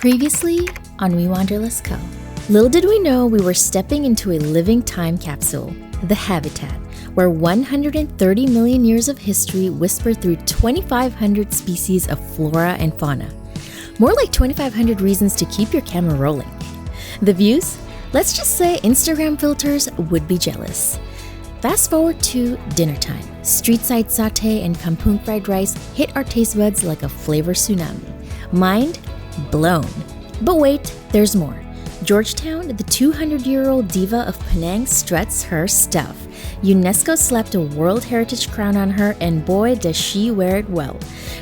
Previously on WeWanderlustCo. Little did we know we were stepping into a living time capsule, the habitat, where 130 million years of history whisper through 2,500 species of flora and fauna. More like 2,500 reasons to keep your camera rolling. The views? Let's just say Instagram filters would be jealous. Fast forward to dinner time. Street-side satay and kampung fried rice hit our taste buds like a flavor tsunami. Mind blown. But wait, there's more. Georgetown, the 200-year-old diva of Penang, struts her stuff. UNESCO slapped a World Heritage crown on her, and boy does she wear it well.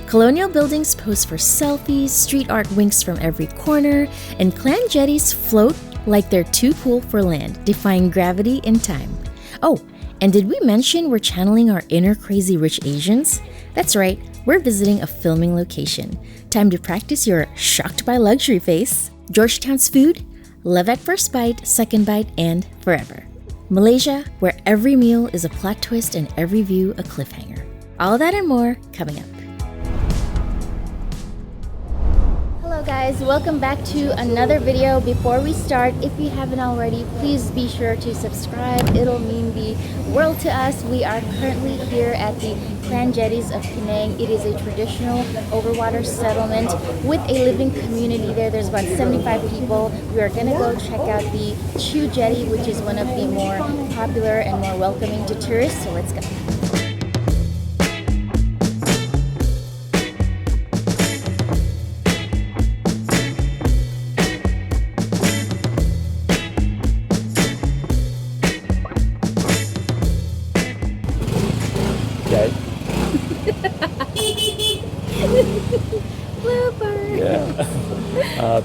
Colonial buildings pose for selfies, street art winks from every corner, and clan jetties float like they're too cool for land, defying gravity and time. Oh, and did we mention we're channeling our inner crazy rich Asians? That's right, we're visiting a filming location. Time to practice your shocked by luxury face. Georgetown's food? Love at first bite, second bite, and forever. Malaysia, where every meal is a plot twist and every view a cliffhanger. All that and more coming up. Hello guys, welcome back to another video. Before we start, if you haven't already, please be sure to subscribe. It'll mean the world to us. We are currently here at the Clan Jetties of Penang. It is a traditional overwater settlement with a living community there. There's about 75 people. We are gonna go check out the Cheong Jetty, which is one of the more popular and more welcoming to tourists. So let's go.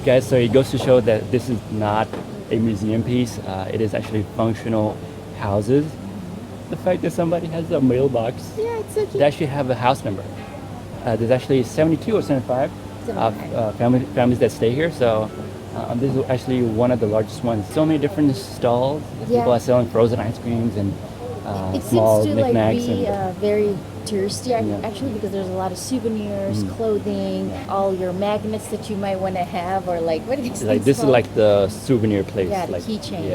Guys, so it goes to show that this is not a museum piece. It is actually functional houses. The fact that somebody has a mailbox. Yeah, it's so cute. They actually have a house number. There's actually 72 or 75 families that stay here. So this is actually one of the largest ones. So many different stalls. Yeah. People are selling frozen ice creams and it small seems to knickknacks. be very touristy, actually, because there's a lot of souvenirs, clothing, all your magnets that you might want to have, or like what are these Like things this called? is like the souvenir place. Yeah, the like, keychains.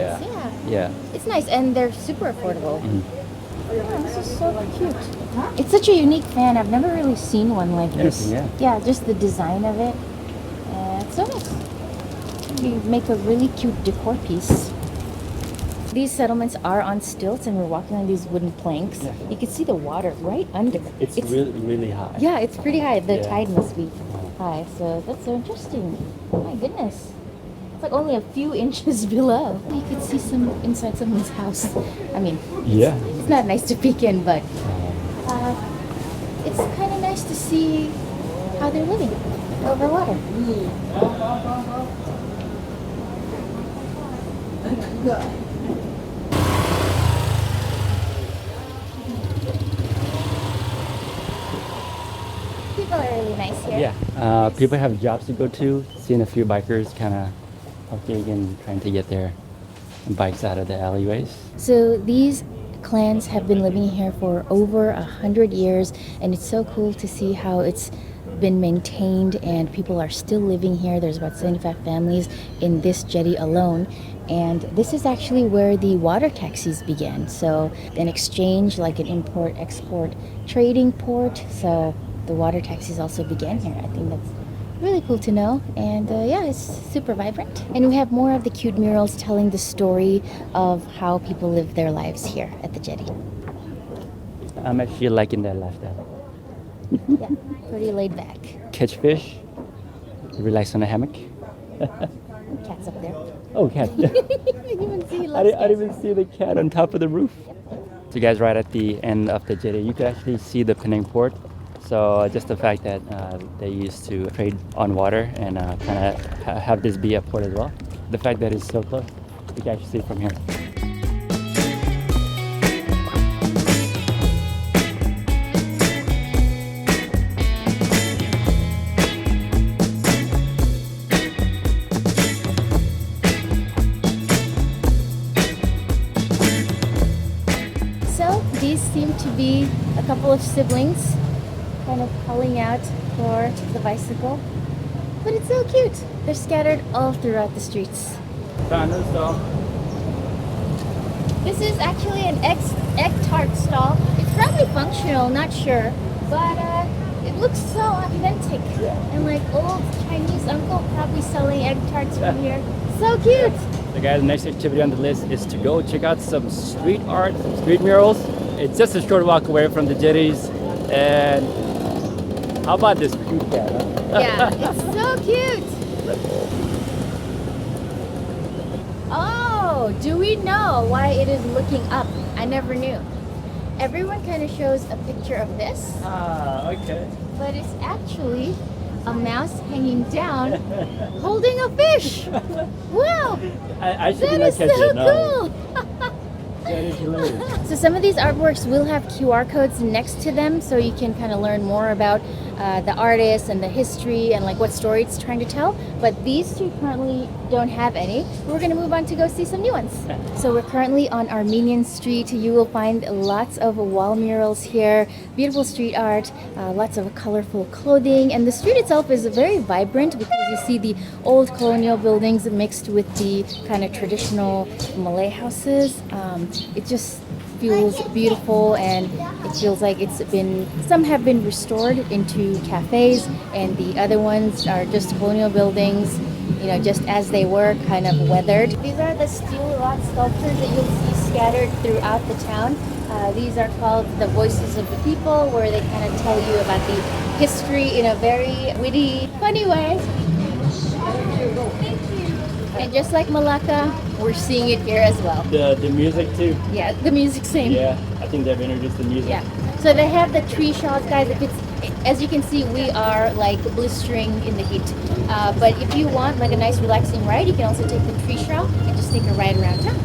Yeah. It's nice, and they're super affordable. Yeah, this is so cute. It's such a unique fan. I've never really seen one like this. Yeah. Just the design of it. It's so nice. You make a really cute decor piece. These settlements are on stilts, and we're walking on these wooden planks. Yeah. You can see the water right under. It's really, really high. Yeah, it's pretty high. The tide must be high, so that's so interesting. My goodness. It's like only a few inches below. You could see some inside someone's house. I mean, it's not nice to peek in, but it's kind of nice to see how they're living over water. People are really nice here. Yeah, people have jobs to go to. Seeing a few bikers kind of walking and trying to get their bikes out of the alleyways. So these clans have been living here for over 100 years, and it's so cool to see how it's been maintained and people are still living here. There's about 75 families in this jetty alone, and this is actually where the water taxis began. So an exchange, like an import-export trading port. So the water taxis also began here. I think that's really cool to know, and it's super vibrant. And we have more of the cute murals telling the story of how people live their lives here at the jetty. I'm actually liking that lifestyle. Yeah, pretty laid back. Catch fish, relax on a hammock. Cat's up there. Oh, cat. I didn't even see I didn't even see the cat on top of the roof. So guys, right at the end of the jetty, you can actually see the Penang port. So just the fact that they used to trade on water and kind of have this be a port as well. The fact that it's so close, you can actually see it from here. So these seem to be a couple of siblings kind of calling out for the bicycle. But it's so cute. They're scattered all throughout the streets. Found this stall. This is actually an egg tart stall. It's probably functional, not sure, but it looks so authentic. And like old Chinese uncle probably selling egg tarts from here. So cute. So guys, the next activity on the list is to go check out some street art, some street murals. It's just a short walk away from the jetties. And how about this cute cat? Huh? Yeah, it's so cute. Oh, do we know why it is looking up? I never knew. Everyone kind of shows a picture of this. Ah, okay. But it's actually a mouse hanging down holding a fish. Wow, I should that not is catch so it. No. cool. That is hilarious. So some of these artworks will have QR codes next to them, so you can kind of learn more about the artist and the history and like what story it's trying to tell. But these two currently don't have any. We're gonna move on to go see some new ones. So we're currently on Armenian Street. You will find lots of wall murals here, beautiful street art, lots of colorful clothing, and the street itself is very vibrant because you see the old colonial buildings mixed with the kind of traditional Malay houses. It just feels beautiful, and it feels like some have been restored into cafes, and the other ones are just colonial buildings, you know, just as they were, kind of weathered. These are the steel rod sculptures that you'll see scattered throughout the town. These are called the Voices of the People, where they kind of tell you about the history in a very witty, funny way. And just like Malacca, we're seeing it here as well. The music too. Yeah, the music same. Yeah, I think they've introduced the music. Yeah. So they have the tree shawls, guys. As you can see, we are like blistering in the heat. But if you want like a nice relaxing ride, you can also take the tree shawl and just take a ride around town.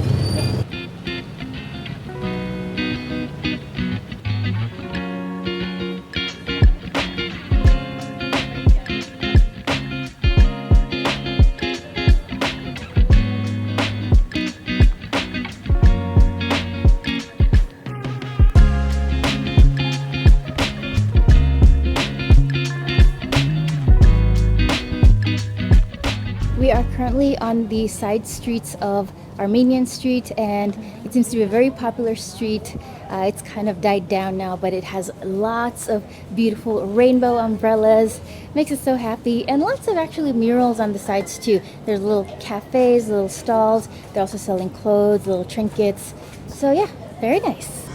We are currently on the side streets of Armenian Street, and it seems to be a very popular street. It's kind of died down now, but it has lots of beautiful rainbow umbrellas. Makes us so happy, and lots of actually murals on the sides too. There's little cafes, little stalls. They're also selling clothes, little trinkets. So yeah, very nice.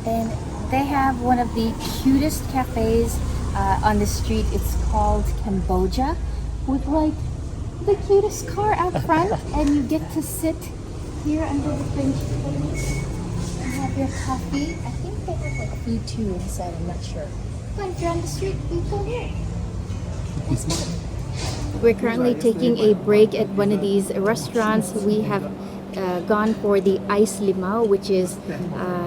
And they have one of the cutest cafes on the street. It's called Cambodia, with like the cutest car out front, and you get to sit here under the French trees and have your coffee. I think they have like food too inside, I'm not sure. But if you're on the street, you go here. Nice spot. We're currently taking a break at one of these restaurants. We have gone for the ice limau, which is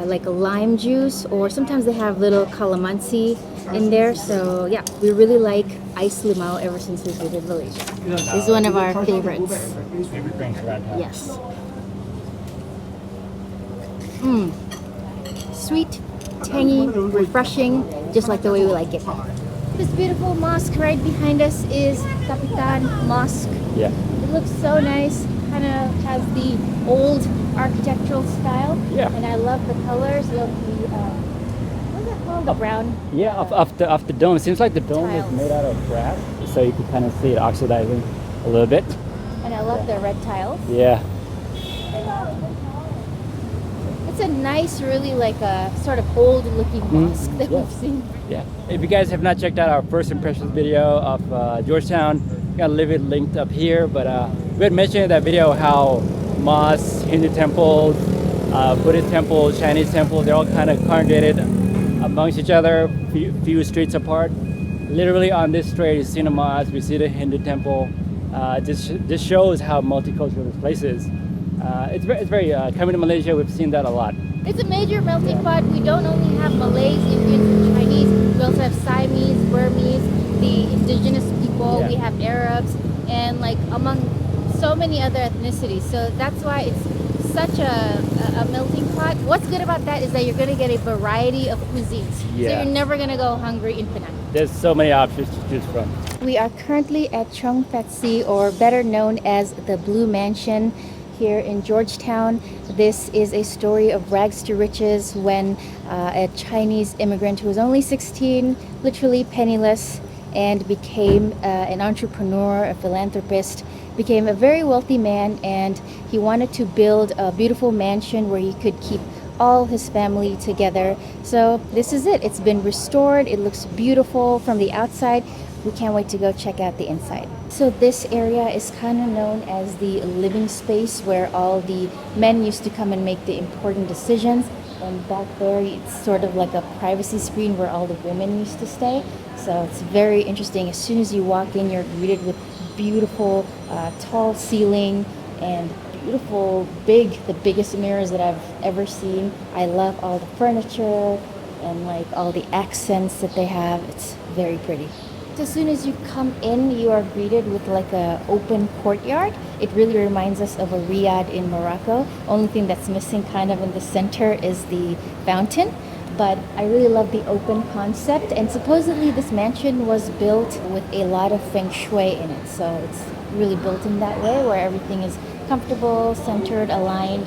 like a lime juice, or sometimes they have little calamansi in there. So yeah, we really like ice limau ever since we visited Malaysia. This is one of our favorites. Favorite drinks around town. Yes. Sweet, tangy, refreshing, just like the way we like it. This beautiful mosque right behind us is Kapitan Mosque. Yeah. It looks so nice. Kind of has the old architectural style. Yeah. And I love the colors of the what's that called? The brown. Yeah, of the dome. It seems like the dome Tiles. is made out of grass, so you can kind of see it oxidizing a little bit. And I love the red tiles. Yeah. It's a nice, really like a sort of old looking mosque that Yeah. we've seen. Yeah. If you guys have not checked out our first impressions video of Georgetown, I'm gonna leave it linked up here. But we had mentioned in that video how mosques, Hindu temples, Buddhist temples, Chinese temples, they're all kind of congregated amongst each other, few streets apart. Literally on this street, you see the mosque, we see the Hindu temple. This shows how multicultural this place is. It's very coming to Malaysia, we've seen that a lot. It's a major melting pot. We don't only have Malays, Indians, and Chinese. We also have Siamese, Burmese, the indigenous people. Yeah. We have Arabs, and like among so many other ethnicities. So that's why it's such a melting pot. What's good about that is that you're going to get a variety of cuisines. So Yeah. you're never going to go hungry in Penang. There's so many options to choose from. We are currently at Cheong Fatt Tze, or better known as the Blue Mansion, here in Georgetown. This is a story of rags to riches when a Chinese immigrant who was only 16, literally penniless, and became an entrepreneur, a philanthropist, became a very wealthy man, and he wanted to build a beautiful mansion where he could keep all his family together. So this is it. It's been restored. It looks beautiful from the outside. We can't wait to go check out the inside. So this area is kind of known as the living space, where all the men used to come and make the important decisions. And back there, it's sort of like a privacy screen where all the women used to stay. So it's very interesting. As soon as you walk in, you're greeted with beautiful tall ceiling and beautiful the biggest mirrors that I've ever seen. I love all the furniture and like all the accents that they have. It's very pretty. As soon as you come in, you are greeted with like a open courtyard. It really reminds us of a riad in Morocco. Only thing that's missing kind of in the center is the fountain. But I really love the open concept, and supposedly this mansion was built with a lot of feng shui in it. So it's really built in that way where everything is comfortable, centered, aligned.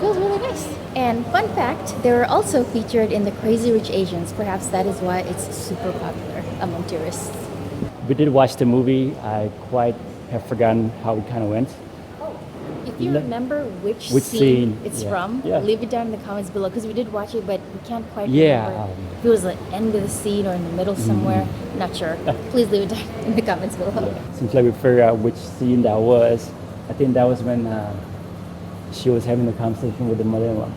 Feels really nice. And fun fact, they were also featured in the Crazy Rich Asians. Perhaps that is why it's super popular among tourists. We did watch the movie. I quite have forgotten how it kind of went. If you remember which Which scene scene, it's yeah. from, Yeah. leave it down in the comments below, because we did watch it, but we can't quite Yeah. remember if it was the end of the scene or in the middle somewhere. Not sure. Please leave it down in the comments below. Seems like we figured out which scene that was. I think that was when she was having the conversation with the mother-in-law,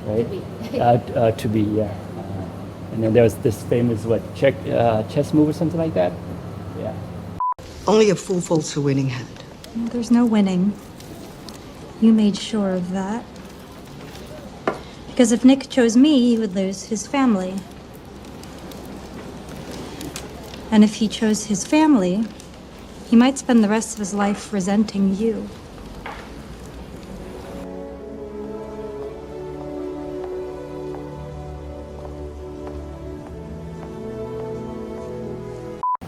right? To be, yeah. And then there was this famous chess move or something like that. Yeah. Only a fool folds to winning hand. There's no winning. You made sure of that. Because if Nick chose me, he would lose his family. And if he chose his family, he might spend the rest of his life resenting you.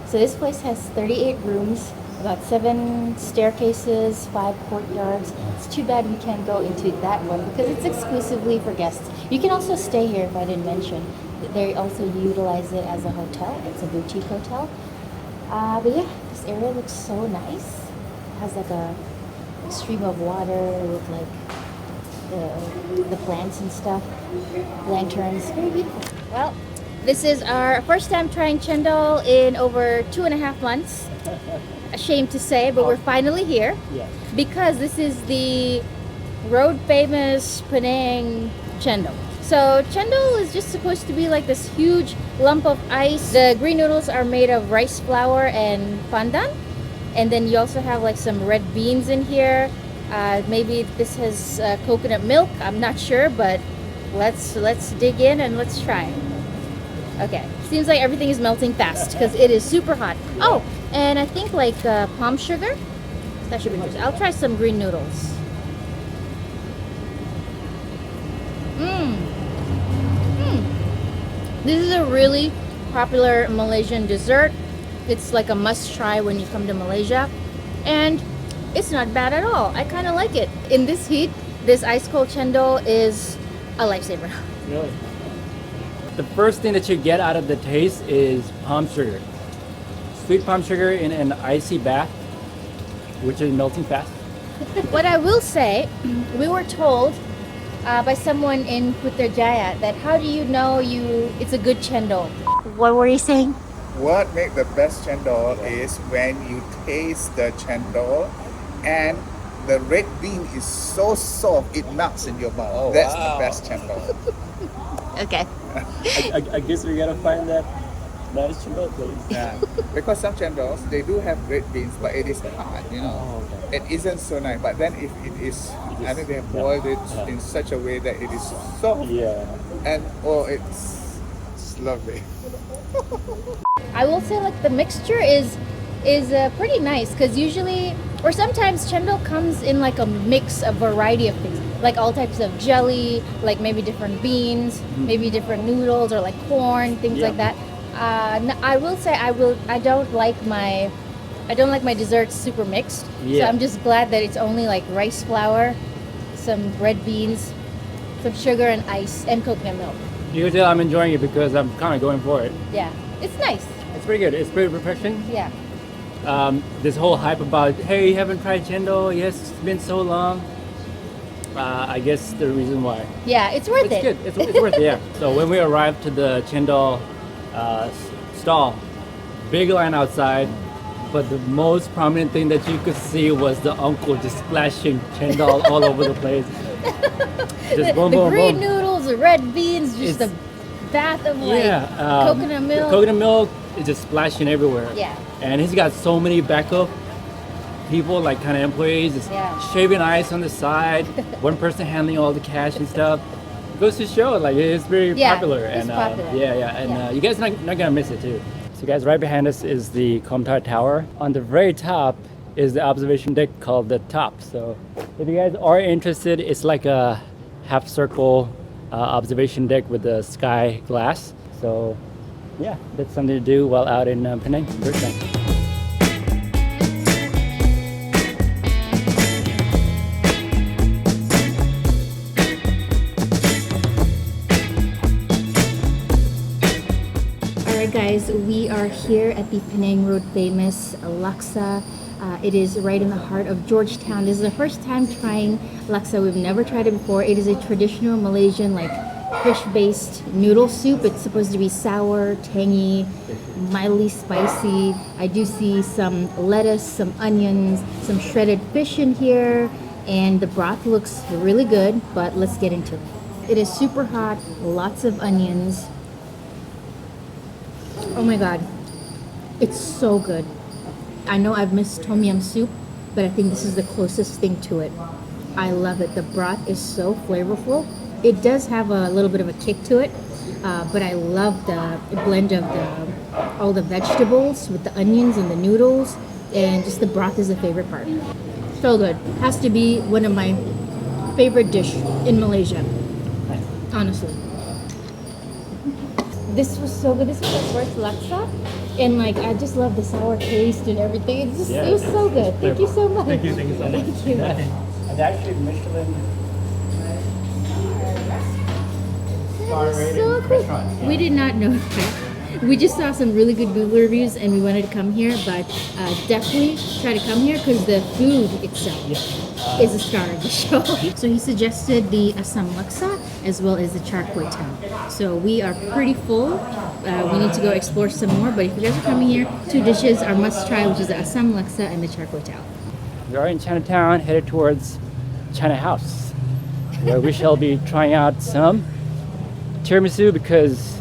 So this place has 38 rooms, about 7 staircases, 5 courtyards. It's too bad we can't go into that one because it's exclusively for guests. You can also stay here, if I didn't mention. They also utilize it as a hotel. It's a boutique hotel. But yeah, this area looks so nice. It has like a stream of water with like the plants and stuff, lanterns. Very beautiful. Well, this is our first time trying cendol in over 2.5 months. Ashamed to say, but we're finally here. Yeah. Because this is the road famous Penang cendol. So cendol is just supposed to be like this huge lump of ice. The green noodles are made of rice flour and pandan. And then you also have like some red beans in here. Maybe this has coconut milk. I'm not sure, but let's dig in and let's try. Okay, seems like everything is melting fast because it is super hot. Oh, and I think like palm sugar. That should be good. I'll try some green noodles. This is a really popular Malaysian dessert. It's like a must try when you come to Malaysia. And it's not bad at all. I kind of like it. In this heat, this ice cold cendol is a lifesaver. Really? The first thing that you get out of the taste is palm sugar. Sweet palm sugar in an icy bath, which is melting fast. What I will say, we were told by someone in Putrajaya that how do you know it's a good cendol? What were you saying? What makes the best cendol is when you taste the cendol and the red bean is so soft it melts in your mouth. Oh, That's wow. the best cendol. Okay. I guess we gotta find that nice cendol place. Yeah. Because some cendol they do have red beans, but it is hard, you know. Oh, okay. It isn't so nice. But then if it is, I think they have boiled it in such a way that it is soft Yeah. and it's lovely. I will say like the mixture is is pretty nice because usually, or sometimes cendol comes in like a mix, a variety of things, like all types of jelly, like maybe different beans, maybe different noodles or like corn, things like that. I will say I don't like my desserts super mixed. So I'm just glad that it's only like rice flour, some red beans, some sugar and ice, and coconut milk. You can tell I'm enjoying it because I'm kind of going for it. Yeah, it's nice. It's pretty good. It's pretty refreshing. Yeah. This whole hype about, hey, you haven't tried cendol? Yes, it's been so long. I guess the reason why. Yeah, it's worth it. It's good. It's worth it, yeah. So when we arrived to the cendol stall, big line outside, but the most prominent thing that you could see was the uncle just splashing cendol all over the place. Just boom, the boom, green boom. noodles, the red beans, just It's- a bath of like coconut milk. The coconut milk is just splashing everywhere. Yeah. And he's got so many backup people, like kind of employees, just shaving ice on the side. One person handling all the cash and stuff. It goes to show, like it's very popular. It's And popular. and you guys are not gonna miss it too. So guys, right behind us is the Cheong Fatt Tower. On the very top is the observation deck called the Top. So if you guys are interested, it's like a half circle observation deck with the sky glass. So yeah, that's something to do while out in Penang. First time. Alright guys, we are here at the Penang Road famous laksa. It is right in the heart of Georgetown. This is the first time trying laksa. We've never tried it before. It is a traditional Malaysian like fish-based noodle soup. It's supposed to be sour, tangy, mildly spicy. I do see some lettuce, some onions, some shredded fish in here, and the broth looks really good, but let's get into it. It is super hot, lots of onions. Oh my god, it's so good. I know I've missed tom yum soup, but I think this is the closest thing to it. I love it. The broth is so flavorful. It does have a little bit of a kick to it, but I love the blend of all the vegetables with the onions and the noodles, and just the broth is the favorite part. So good. Has to be one of my favorite dish in Malaysia, honestly. This was so good. This was our first laksa, and like I just love the sour taste and everything. It's just, it was so good. Thank you so much. Thank you so much. Thank you. And actually Michelin star rated So cool. restaurant. We did not know that. We just saw some really good Google reviews and we wanted to come here, but definitely try to come here because the food itself is a star of the show. So he suggested the asam laksa as well as the char kway teow. So we are pretty full. We need to go explore some more, but if you guys are coming here, two dishes are must try, which is the asam laksa and the char kway teow. We are in Chinatown, headed towards China House, where we shall be trying out some tiramisu because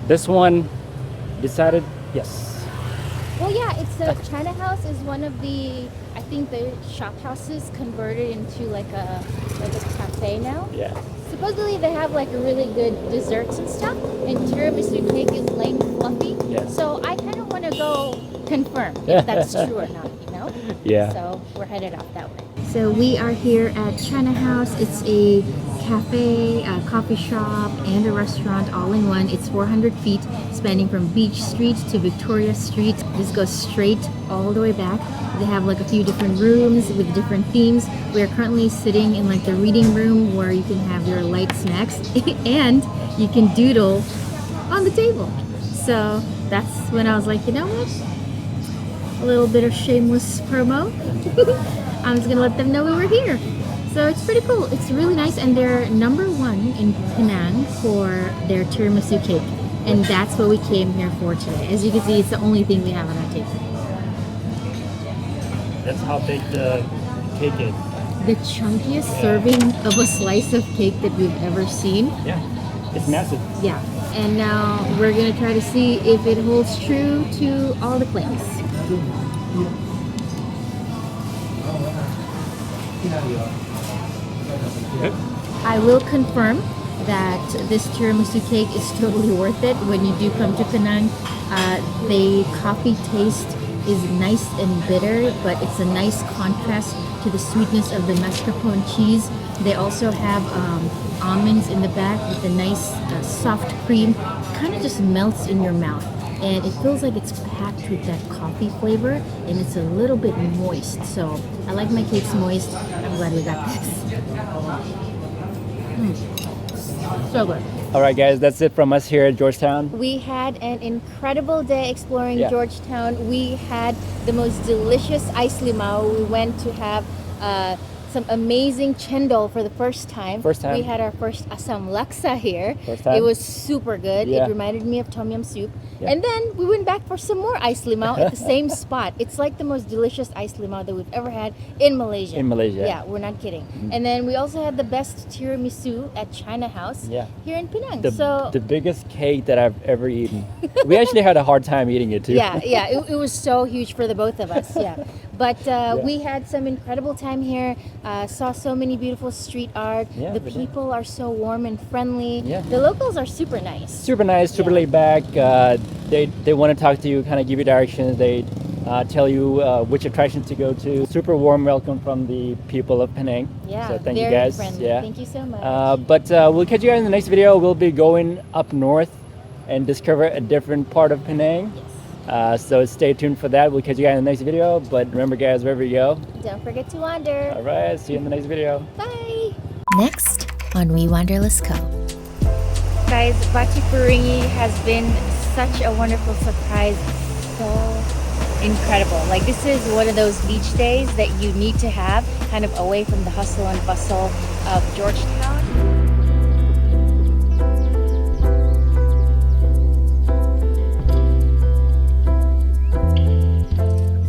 this one decided yes. Well, yeah, it's a China House is one of the, I think the shop houses converted into like a cafe now. Yeah. Supposedly they have like really good desserts and stuff, and tiramisu cake is light and fluffy. Yes. So I kind of want to go confirm if that's true or not, you know? Yeah. So we're headed off that way. So we are here at China House. It's a cafe, a coffee shop, and a restaurant all in one. It's 400 feet, spanning from Beach Street to Victoria Street. This goes straight all the way back. They have like a few different rooms with different themes. We are currently sitting in like the reading room where you can have your light snacks and you can doodle on the table. So that's when I was like, you know what? A little bit of shameless promo. I'm just gonna let them know we were here. So it's pretty cool. It's really nice, and they're number one in Penang for their tiramisu cake. And that's what we came here for today. As you can see, it's the only thing we have on our table. That's how big the cake is. The chunkiest serving of a slice of cake that we've ever seen. Yeah, it's massive. Yeah, and now we're gonna try to see if it holds true to all the claims. I will confirm that this tiramisu cake is totally worth it when you do come to Penang. The coffee taste is nice and bitter, but it's a nice contrast to the sweetness of the mascarpone cheese. They also have almonds in the back with a nice soft cream. Kind of just melts in your mouth. And it feels like it's packed with that coffee flavor, and it's a little bit moist. So I like my cakes moist. I'm glad we got this. So good. All right, guys, that's it from us here at Georgetown. We had an incredible day exploring Yeah. Georgetown. We had the most delicious ice limau. We went to have some amazing cendol for the first time. First time. We had our first asam laksa here. First time. It was super good. Yeah. It reminded me of tom yum soup. Yeah. And then we went back for some more ice limau at the same spot. It's like the most delicious ice limau that we've ever had in Malaysia. In Malaysia. Yeah, we're not kidding. And then we also had the best tiramisu at China House Yeah. here in Penang. The biggest cake that I've ever eaten. We actually had a hard time eating it too. Yeah, it was so huge for the both of us. Yeah, but we had some incredible time here. Saw so many beautiful street art. Yeah, The we did. people are so warm and friendly. Yeah. The locals are super nice. Super nice, super Yeah. laid back. They want to talk to you, kind of give you directions. They tell you which attractions to go to. Super warm welcome from the people of Penang. Yeah, So thank you very guys. friendly. Yeah. Thank you so much. But we'll catch you guys in the next video. We'll be going up north and discover a different part of Penang. So stay tuned for that. We'll catch you guys in the next video. But remember, guys, wherever you go, Don't forget to wander. all right, see you in the next video. Bye. Next on WeWanderlustCo. Guys, Bachi Puringi has been such a wonderful surprise. So incredible. Like, this is one of those beach days that you need to have, kind of away from the hustle and bustle of Georgetown.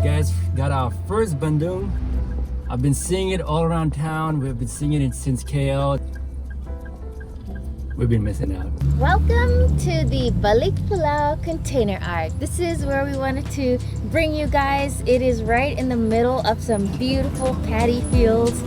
Guys, got our first bandung. I've been seeing it all around town. We've been seeing it since KL. We've been missing out. Welcome to the Balik Pulau Container Art. This is where we wanted to bring you guys. It is right in the middle of some beautiful paddy fields.